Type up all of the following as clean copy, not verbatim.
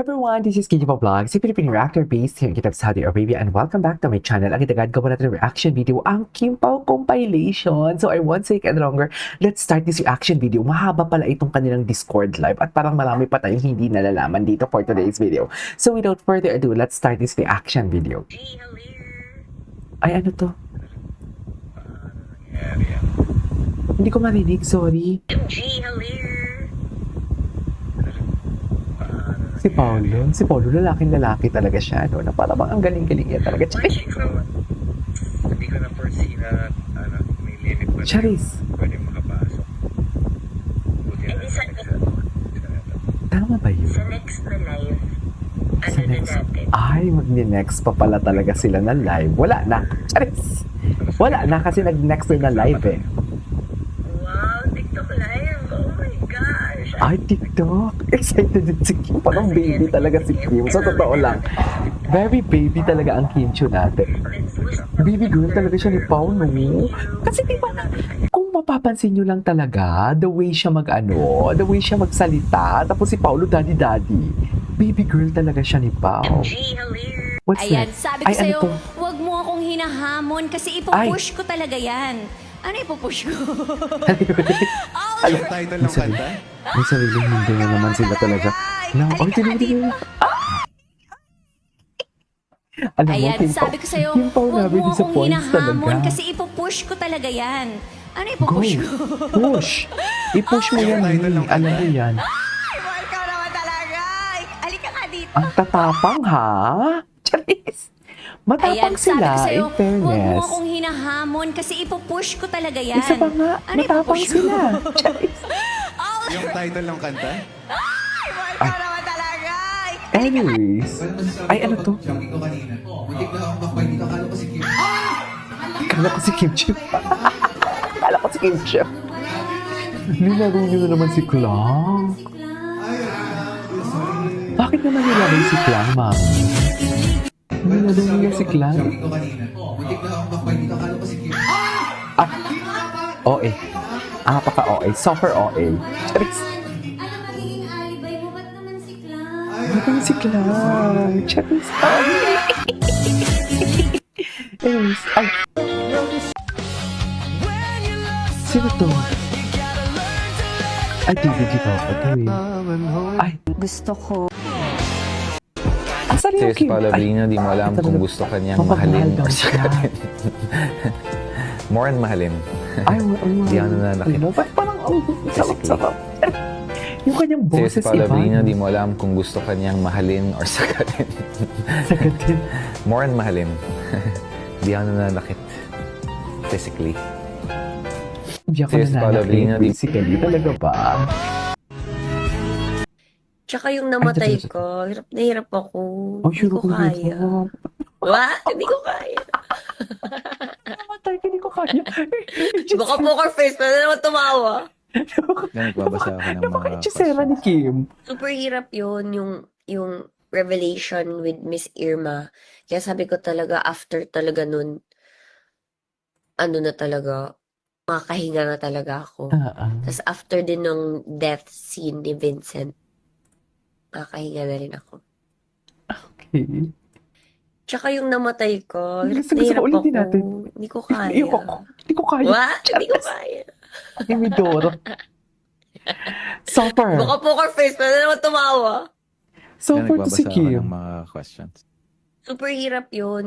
Everyone, this is Kijipo Vlogs, a Filipino reactor based here in Kitab, Saudi Arabia, and welcome back to my channel. Ang itagad ko natin ng reaction video, ang Kim Pao compilation. So I won't take any longer. Let's start this reaction video. Mahaba pala itong kanilang Discord live at parang marami pa tayong hindi nalalaman dito for today's video. So without further ado, let's start this reaction video. Ay, ano to? Hindi ko marinig, sorry. Si Paulo, lalaking-lalaki talaga siya, no? Na parang ang galing-galing niya talaga. Hindi ko na foresee na may limit pa Charis. pwede makapasok. Buti na Tama ba yun? Sa next na live, ano Sa na next, natin? ay, mag-next pa pala talaga sila na live. Wala na. Charis. Wala na kasi nag-next na live eh. Wow, TikTok live! Oh my gosh! Ay, TikTok. Excited din si Kim. Parang baby talaga si Kim. Sa totoo lang. Very baby talaga ang Kimcho natin. Baby girl talaga siya ni Pao, no? Kasi di ba, kung mapapansin nyo lang talaga, the way siya the way siya magsalita, tapos si Paulo daddy-daddy. Baby girl talaga siya ni Pao. What's Ayan, next? sabi ko Ay, sa'yo, ano to? huwag mo akong hinahamon kasi ipupush ko talaga yan. Ano ipupush ko? Alam, title may sarili, may sariling mundo na naman sila talaga. No, ay, tinigil. Alam mo, Ayan, Kim Pao, sabi ko sa'yo, Kim Pao huwag namin mo akong disappoints hinahamon talaga. kasi ipupush ko talaga yan. Ano Go! ipupush ko? Push! I-push mo yan, Lee. Alam mo yan. Ay, mahal ka naman talaga. Halika nga dito. Ang tatapang, ha? Charis! Matapang Ayan, sabi sila, ko sa'yo, in huwag mo fairness. akong hinahamon kasi ipupush ko talaga yan. Isa pa nga, Ano matapang ipupush ko? sila. Charis! Yung title ng kanta? Ay, mahal ka naman talaga. Anyways, ay ano to? Sabi ko kanina, muntik na akong makbay dito, akala ko si Kim. Kala ko si Kim Chiu. Kala ko si Kim Chiu. Nilaro niyo na naman si Clang. Bakit naman nilaro si Clang, ma'am? Nilaro niya si Clang? Sabi ko kanina, muntik na akong makbay dito, akala ko si Kim. Ah, OA. Paka-OA. Super OA. Charis. Ano magiging alibay mo? Ba't naman si Clang? Bakit si Clang? Charis. Anyways, ay. Sino to? Ay, DVD pa ako to eh. Ay, Gusto ko. asan yung Sis Kim? Palabino, di mo alam ito kung na- gusto kanyang mapagmahal mahalin daw or siya. sakatin. More and mahalin. Ay, Di ako nananakit. Ano, ba't parang ang sarap-sarap? Yung kanyang boses Sis iba. Palabino, di mo alam kung gusto kanyang mahalin or sakatin. Sagatin. More and mahalin. Di ako nananakit. Physically. Hindi ako Sis Palabino, nananakit. Basically, talaga ba? Tsaka yung namatay Ay, ko, hirap na hirap ako. Oh, Hindi sure ko ko kaya. What? Hindi ko kaya. Namatay ka, hindi ko kaya. Baka poker face pa na naman tumawa. Nagbabasa ako ng mga Napaka-hechicera ni Kim. Super hirap yun, yung revelation with Miss Irma. Kaya sabi ko talaga, after talaga nun, ano na talaga, makahinga na talaga ako. Tapos after din ng death scene ni Vincent, makahinga na rin ako. Okay. Tsaka yung namatay ko, hirap Gusto na hirap ko ulitin ako. natin. Hindi ko kaya. Hindi ko kaya. What? Hindi ko kaya. Ay, Midoro. Suffer. Baka poker face pa na naman tumawa. Suffer to si Nagbabasa ako Kim. ng mga questions. Super hirap yun,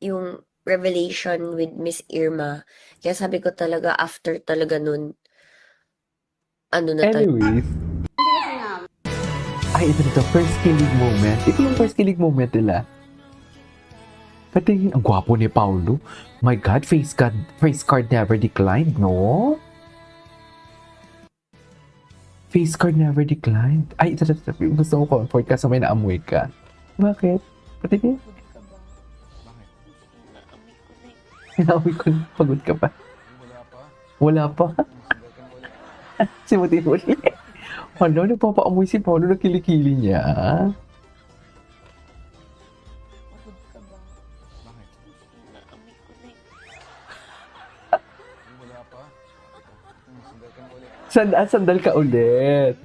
yung revelation with Miss Irma. Kaya sabi ko talaga, after talaga nun, ano na talaga. Anyways. Ay, ito na to. First kilig moment. Ito yung first kilig moment nila. Patingin, ang gwapo ni Paulo. My God, face card never declined, no? Face card never declined. Ay, ito. Gusto ko comfort ka sa may naamoy ka. Bakit? Patingin. Naamoy ko na. Pagod ka pa. Wala pa. Si Muti Muli. Hala, nagpapaamoy si Paulo na kilikili niya. Sandal ka ulit.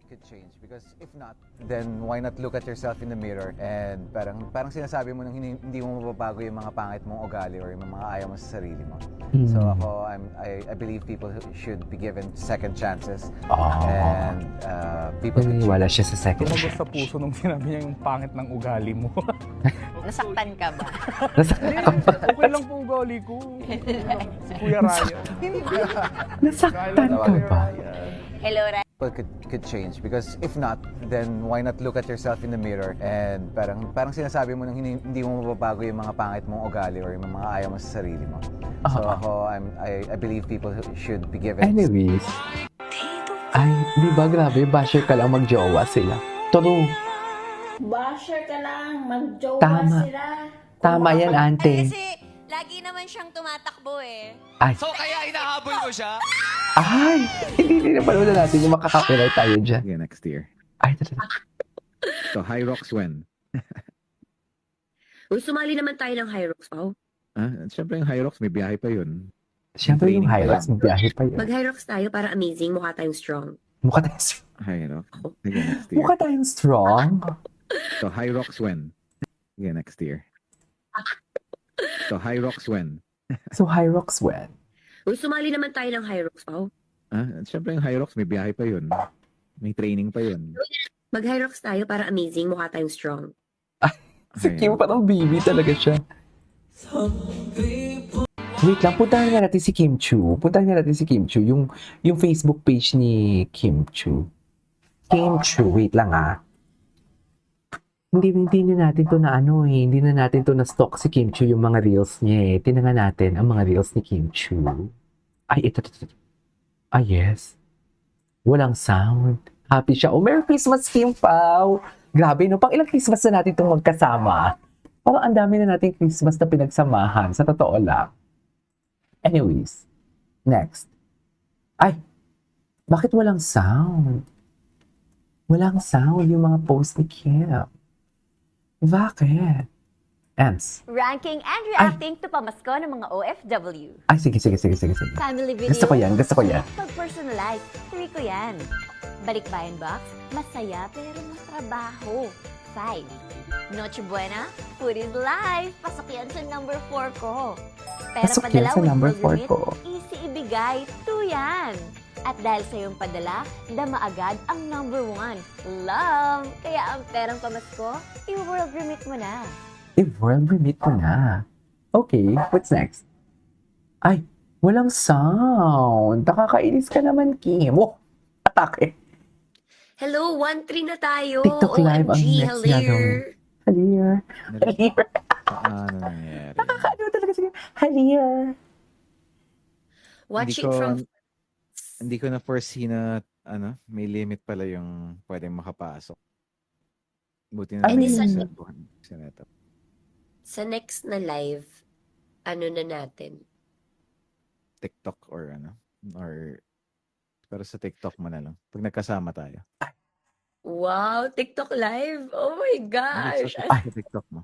Could change because if not, then why not look at yourself in the mirror and parang sinasabi mo nang hindi mo mababago yung mga pangit mong ugali or yung mga ayaw mo sa sarili mo. So ako, I believe people should be given second chances and people should Naniniwala siya sa second Tumagos sa chance. puso nung sinabi niya yung pangit ng ugali mo. Nasaktan ka ba? Okay lang po ugali ko. Si Kuya Ryan. Nasaktan ka ba? Hello, Ryan. people could change, because if not, then why not look at yourself in the mirror and parang sinasabi mo nang hindi mo mababago yung mga pangit mong ugali or yung mga ayaw mo sa sarili mo. So ako, I believe people should be given. Anyways, ay, di ba grabe, basher ka lang magjowa sila. True. Basher ka lang, magjowa Tama. sila. Tama yan, ante. Kasi lagi naman siyang tumatakbo eh. Ay, So kaya hinahabol mo siya? ay, hindi napanood na natin yung makaka-copyright tayo dyan. Yeah, next year. Ay, tara. So, High Rocks when? Uy, sumali naman tayo ng High Rocks, Pao. Siyempre yung High Rocks, may biyahe pa yun. Siyempre yung Training pa highlights, lang. magbiyahe pa yun. Mag-High Rocks tayo para amazing, mukha tayong strong. Mukha tayong, High Rocks. Sige, next year. mukha tayong strong. So, High Rocks when? Sige, next year. So, High Rocks when? So, High Rocks when? Uy, sumali naman tayo ng High Rocks, Pao. Siyempre yung High Rocks, may biyahe pa yun. May training pa yun. Mag-High Rocks tayo para amazing, mukha tayong strong. Si Kim, parang baby talaga siya. Wait lang, puntahan nga natin si Kim Chu. Puntahan nga natin si Kim Chu. Yung Facebook page ni Kim Chu. Kim Chu, wait lang Hindi na natin to na hindi na natin to na stalk si Kim Chu yung mga reels niya eh. Tinangan natin ang mga reels ni Kim Chu. Ay, ito. Ah, yes. Walang sound. Happy siya. Oh, Merry Christmas, Kim Pao! Grabe, no? Pang ilang Christmas na natin itong magkasama. Parang ang dami na nating Christmas na pinagsamahan. Sa totoo lang. Anyways. Next. Ay! Bakit walang sound? Walang sound yung mga post ni Kim. Bakit? Ants. Ranking and reacting to pamasko ng mga OFW. Ay, sige. Family video. Gusto ko yan. Pag-personalize, tuloy ko yan. Balikbayan box, masaya pero matrabaho. 5. Noche Buena, food is life. Pasok yan sa number 4 ko. Pera Pasok padala yan sa with number full 4 limit, ko. easy ibigay, 2 yan. At dahil sa iyong padala, dama agad ang number 1. Love! Kaya ang perang pamasko, i-world remit mo na. I-world remit ko na. Okay, what's next? Ay, walang sound. Nakakainis ka naman, Kim. Oh, atake. Hello, 1-3 na tayo. TikTok live ang OMG, next halir. gagawin. Halir. Ano nangyari? Nakakaano talaga siya. Halir. Watching from... Hindi ko na foresee na may limit pala yung pwedeng makapasok. Buti na Ay, lang di sa- yung senator. Sa next na live, ano na natin? TikTok or pero sa TikTok mo na lang. Pag nagkasama tayo. Wow, TikTok live? Oh my gosh! Sa TikTok mo.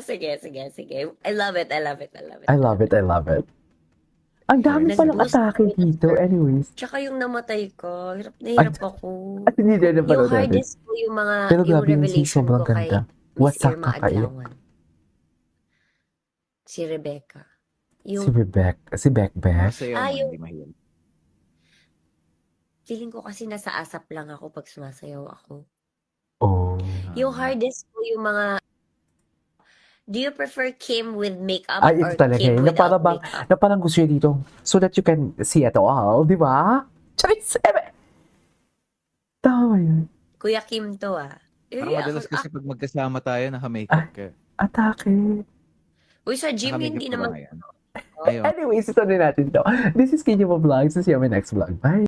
Sige. I love it. I love it. Ang dami Nag- palang atake dito. Anyways. Tsaka yung namatay ko, hirap na hirap ako. At hindi na Yung napanood natin. hardest ko yung mga, Pero yung grabe yung revelation sobrang ko kay ganda. Miss Wasak Irma kakaiyak. Adlawan. Si Rebecca. Si Yung Rebecca. Si Beck. Masaya mo, yung- hindi mahirap. feeling ko kasi nasa asap lang ako pag sumasayaw ako. Oh. Yung hardest ko yung mga, do you prefer Kim with makeup Ay, or ito talaga Kim eh. Na para without bang, makeup? na parang gusto niya dito so that you can see it all, di ba? Charis! Tama yun. Kuya Kim to Parang madalas kasi pag magkasama tayo, naka-makeup ka. Atake. Uy, sa gym Naka-makeup hindi ka ba naman ngayon? Ayun. Anyways, ito na natin to. This is Kinyo Vlogs. See you on my next vlog. Bye!